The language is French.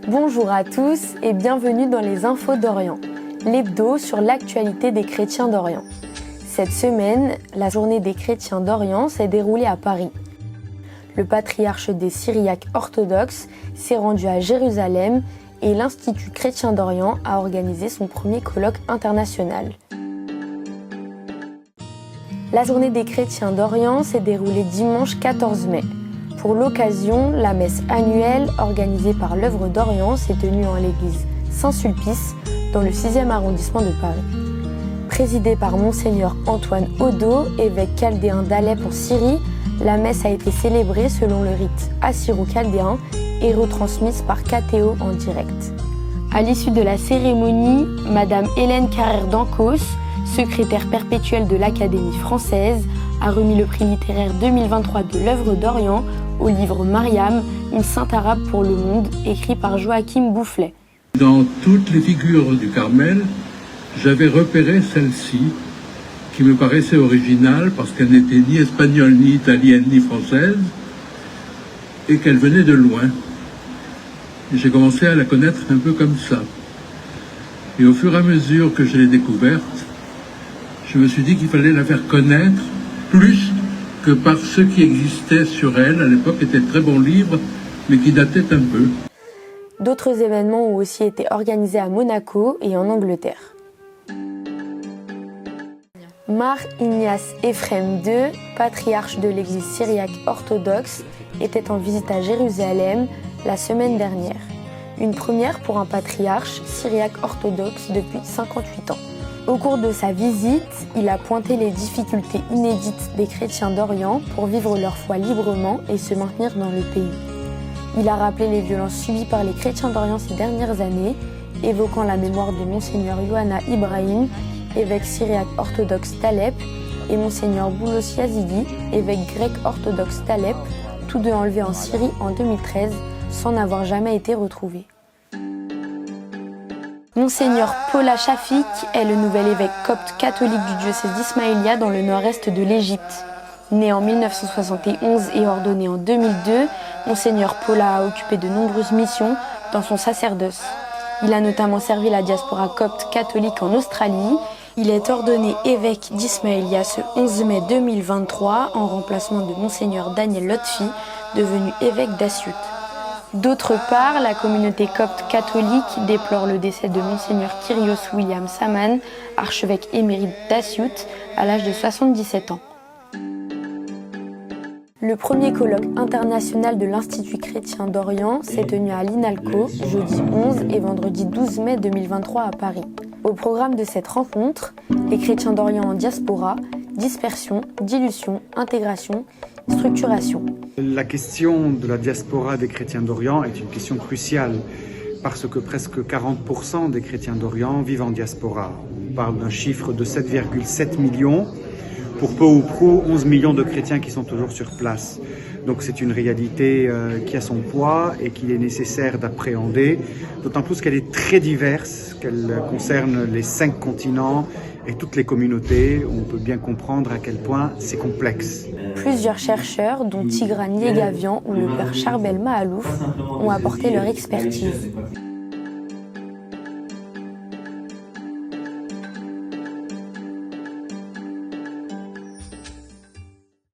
Bonjour à tous et bienvenue dans les Infos d'Orient, l'hebdo sur l'actualité des chrétiens d'Orient. Cette semaine, la journée des chrétiens d'Orient s'est déroulée à Paris. Le patriarche des Syriaques orthodoxes s'est rendu à Jérusalem et l'Institut chrétien d'Orient a organisé son premier colloque international. La journée des chrétiens d'Orient s'est déroulée dimanche 14 mai. Pour l'occasion, la messe annuelle organisée par l'œuvre d'Orient s'est tenue en l'église Saint-Sulpice dans le 6e arrondissement de Paris. Présidée par Monseigneur Antoine Odo, évêque chaldéen d'Alep en Syrie, la messe a été célébrée selon le rite assyro-chaldéen et retransmise par KTO en direct. À l'issue de la cérémonie, Madame Hélène Carrère d'Ancos, secrétaire perpétuelle de l'Académie française, a remis le prix littéraire 2023 de l'œuvre d'Orient au livre Mariam, une sainte arabe pour le monde, écrit par Joachim Boufflet. Dans toutes les figures du Carmel, j'avais repéré celle-ci, qui me paraissait originale parce qu'elle n'était ni espagnole, ni italienne, ni française, et qu'elle venait de loin. Et j'ai commencé à la connaître un peu comme ça. Et au fur et à mesure que je l'ai découverte, je me suis dit qu'il fallait la faire connaître plus que par ce qui existait sur elle. À l'époque, étaient de très bons livres, mais qui dataient un peu. D'autres événements ont aussi été organisés à Monaco et en Angleterre. Mar Ignace Ephrem II, patriarche de l'église syriaque orthodoxe, était en visite à Jérusalem la semaine dernière. Une première pour un patriarche syriaque orthodoxe depuis 58 ans. Au cours de sa visite, il a pointé les difficultés inédites des chrétiens d'Orient pour vivre leur foi librement et se maintenir dans le pays. Il a rappelé les violences subies par les chrétiens d'Orient ces dernières années, évoquant la mémoire de Monseigneur Yohanna Ibrahim, évêque syriaque orthodoxe d'Alep, et Monseigneur Boulos Yazidi, évêque grec orthodoxe d'Alep, tous deux enlevés en Syrie en 2013 sans n'avoir jamais été retrouvés. Monseigneur Paula Shafik est le nouvel évêque copte catholique du diocèse d'Ismaïlia dans le nord-est de l'Égypte. Né en 1971 et ordonné en 2002, Monseigneur Paula a occupé de nombreuses missions dans son sacerdoce. Il a notamment servi la diaspora copte catholique en Australie. Il est ordonné évêque d'Ismaïlia ce 11 mai 2023 en remplacement de Monseigneur Daniel Lotfi, devenu évêque d'Asyut. D'autre part, la communauté copte catholique déplore le décès de Monseigneur Kyrios William Saman, archevêque émérite d'Asyut, à l'âge de 77 ans. Le premier colloque international de l'Institut chrétien d'Orient s'est tenu à l'INALCO, jeudi 11 et vendredi 12 mai 2023 à Paris. Au programme de cette rencontre, les chrétiens d'Orient en diaspora, dispersion, dilution, intégration, structuration. La question de la diaspora des chrétiens d'Orient est une question cruciale parce que presque 40% des chrétiens d'Orient vivent en diaspora. On parle d'un chiffre de 7,7 millions, pour peu ou prou 11 millions de chrétiens qui sont toujours sur place. Donc c'est une réalité qui a son poids et qu'il est nécessaire d'appréhender, d'autant plus qu'elle est très diverse, qu'elle concerne les 5 continents et toutes les communautés. On peut bien comprendre à quel point c'est complexe. Plusieurs chercheurs, dont Tigran Yegavian ou le père Charbel Mahalouf, ont apporté leur expertise.